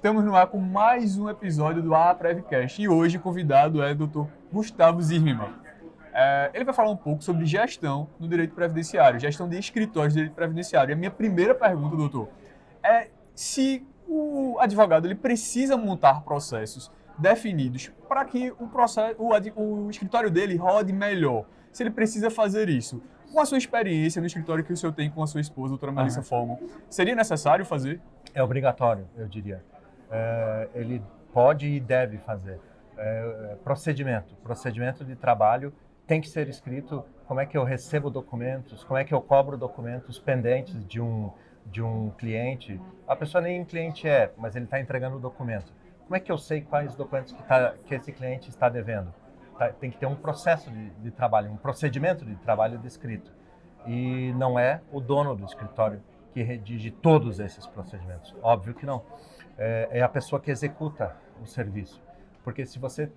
Estamos no ar com mais um episódio do APrevCast e hoje o convidado é o Dr. Gustavo Zimmermann. Ele vai falar um pouco sobre gestão no direito previdenciário, gestão de escritórios de direito previdenciário. E a minha primeira pergunta, doutor, é se o advogado ele precisa montar processos definidos para que o escritório dele rode melhor. Se ele precisa fazer isso. Com a sua experiência no escritório que o senhor tem com a sua esposa, doutora Melissa Forman, seria necessário fazer? É obrigatório, eu diria. Ele pode e deve fazer. Procedimento de trabalho tem que ser escrito. Como é que eu recebo documentos, como é que eu cobro documentos pendentes de um cliente. A pessoa nem cliente mas ele está entregando o documento. Como é que eu sei quais documentos que esse cliente está devendo? Tem que ter um processo de trabalho, um procedimento de trabalho descrito. E não é o dono do escritório que redige todos esses procedimentos. Óbvio que não. É a pessoa que executa o serviço. Porque se você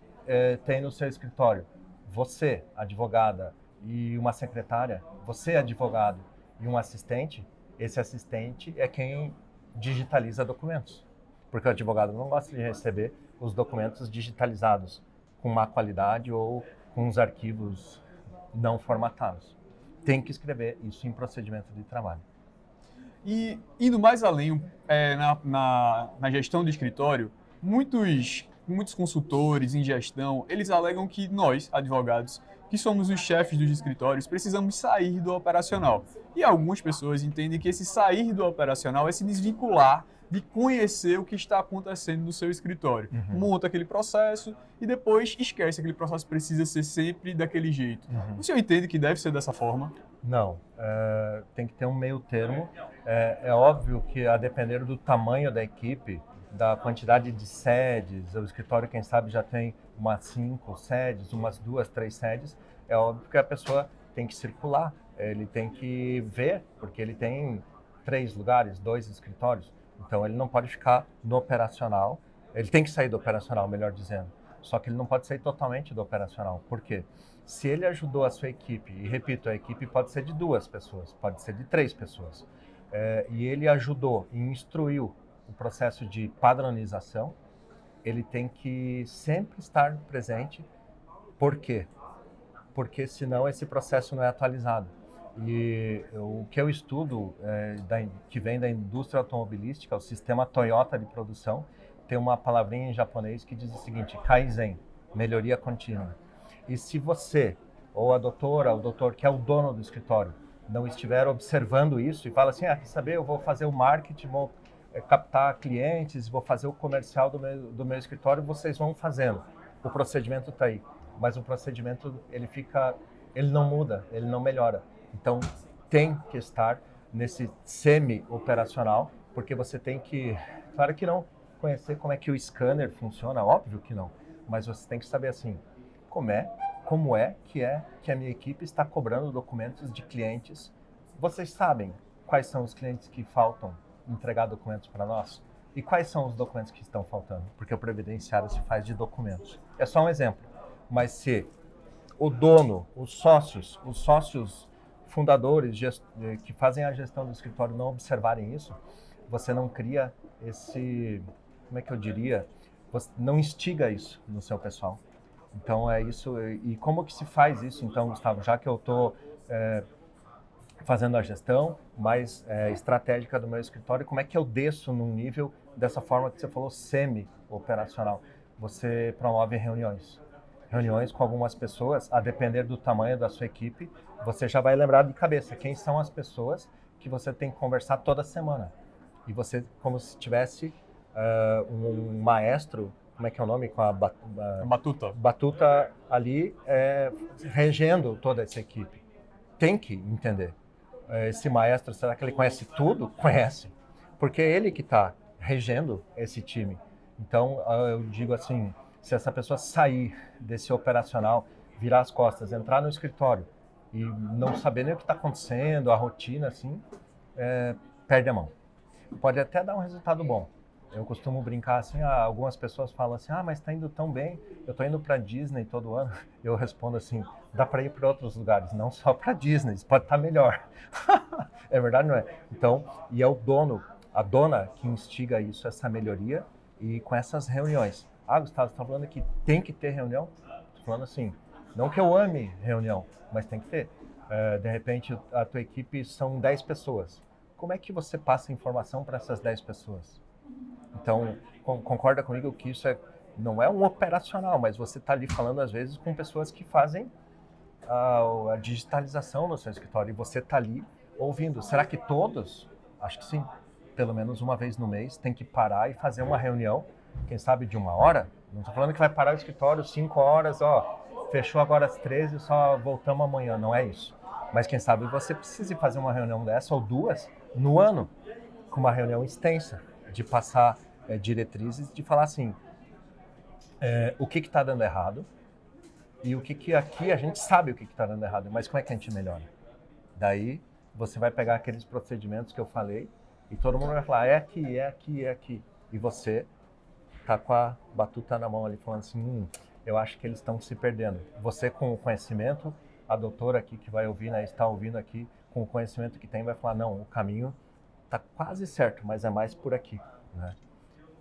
tem no seu escritório, você, advogada, e uma secretária, você, advogado, e um assistente, esse assistente é quem digitaliza documentos. Porque o advogado não gosta de receber os documentos digitalizados com má qualidade ou com os arquivos não formatados. Tem que escrever isso em procedimento de trabalho. E indo mais além na gestão de escritório, muitos consultores em gestão, eles alegam que nós, advogados, que somos os chefes dos escritórios, precisamos sair do operacional. E algumas pessoas entendem que esse sair do operacional é se desvincular de conhecer o que está acontecendo no seu escritório. Monta aquele processo e depois esquece que aquele processo precisa ser sempre daquele jeito. O senhor entende que deve ser dessa forma? Não, tem que ter um meio termo. É óbvio que a depender do tamanho da equipe, da quantidade de sedes, o escritório, quem sabe, já tem umas 5 sedes, umas 2, 3 sedes, é óbvio que a pessoa tem que circular, ele tem que ver, porque ele tem 3 lugares, 2 escritórios, então ele não pode ficar no operacional, ele tem que sair do operacional, melhor dizendo, só que ele não pode sair totalmente do operacional. Por quê? Se ele ajudou a sua equipe, e repito, a equipe pode ser de 2 pessoas, pode ser de 3 pessoas, e ele ajudou e instruiu o processo de padronização, ele tem que sempre estar presente. Por quê? Porque senão esse processo não é atualizado. E o que eu estudo, que vem da indústria automobilística, o sistema Toyota de produção, tem uma palavrinha em japonês que diz o seguinte: Kaizen, melhoria contínua. E se você, ou a doutora, o doutor, que é o dono do escritório, não estiver observando isso e fala assim, quer saber, eu vou fazer o marketing, vou captar clientes, vou fazer o comercial do meu escritório, vocês vão fazendo. O procedimento está aí, mas o procedimento ele não muda, ele não melhora. Então tem que estar nesse semi-operacional, porque você tem que, claro que não conhecer como é que o scanner funciona, óbvio que não, mas você tem que saber assim, como é que a minha equipe está cobrando documentos de clientes. Vocês sabem quais são os clientes que faltam entregar documentos para nós? E quais são os documentos que estão faltando? Porque o previdenciário se faz de documentos. É só um exemplo. Mas se o dono, os sócios fundadores que fazem a gestão do escritório não observarem isso, você não cria como é que eu diria? Você não instiga isso no seu pessoal. Então é isso. E como que se faz isso, então, Gustavo? Já que eu estou fazendo a gestão mais estratégica do meu escritório, como é que eu desço num nível dessa forma que você falou, semi-operacional? Você promove reuniões com algumas pessoas, a depender do tamanho da sua equipe, você já vai lembrar de cabeça quem são as pessoas que você tem que conversar toda semana. E você, como se tivesse um maestro, como é que é o nome? Com a batuta. Batuta ali, regendo toda essa equipe. Tem que entender. Esse maestro, será que ele conhece tudo? Conhece. Porque é ele que está regendo esse time. Então, eu digo assim, se essa pessoa sair desse operacional, virar as costas, entrar no escritório e não saber nem o que está acontecendo, a rotina, assim, perde a mão. Pode até dar um resultado bom. Eu costumo brincar assim, algumas pessoas falam assim, mas está indo tão bem, eu estou indo para Disney todo ano. Eu respondo assim, dá para ir para outros lugares, não só para Disney, pode estar melhor. É verdade, não é? Então, e é a dona que instiga isso, essa melhoria, e com essas reuniões. Ah, Gustavo, você está falando que tem que ter reunião? Estou falando assim, não que eu ame reunião, mas tem que ter. De repente, a tua equipe são 10 pessoas. Como é que você passa informação para essas 10 pessoas? Então, concorda comigo que isso não é um operacional, mas você está ali falando, às vezes, com pessoas que fazem a digitalização no seu escritório e você está ali ouvindo. Será que todos? Acho que sim. Pelo menos uma vez no mês tem que parar e fazer uma reunião, quem sabe de 1 hora. Não estou falando que vai parar o escritório 5 horas, fechou agora às 13, só voltamos amanhã. Não é isso. Mas quem sabe você precise fazer uma reunião dessa ou 2 no ano, com uma reunião extensa, de passar diretrizes, de falar assim, o que está dando errado e o que aqui a gente sabe o que está dando errado, mas como é que a gente melhora? Daí você vai pegar aqueles procedimentos que eu falei e todo mundo vai falar, é aqui, é aqui, é aqui. E você tá com a batuta na mão ali falando assim, eu acho que eles estão se perdendo. Você com o conhecimento, a doutora aqui que vai ouvir, né, está ouvindo aqui, com o conhecimento que tem, vai falar, não, o caminho tá quase certo, mas é mais por aqui, né?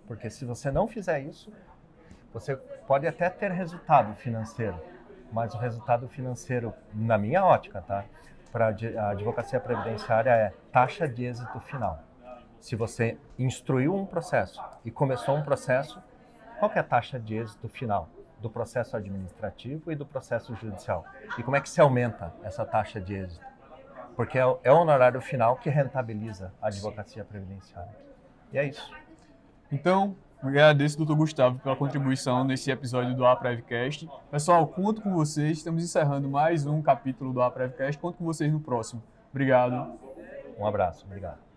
Porque se você não fizer isso, você pode até ter resultado financeiro, mas o resultado financeiro, na minha ótica, tá? Para a advocacia previdenciária é taxa de êxito final. Se você instruiu um processo e começou um processo, qual que é a taxa de êxito final do processo administrativo e do processo judicial? E como é que se aumenta essa taxa de êxito? Porque é o honorário final que rentabiliza a advocacia previdenciária. E é isso. Então, agradeço, doutor Gustavo, pela contribuição nesse episódio do APrevCast. Pessoal, conto com vocês. Estamos encerrando mais um capítulo do APrevCast. Conto com vocês no próximo. Obrigado. Um abraço. Obrigado.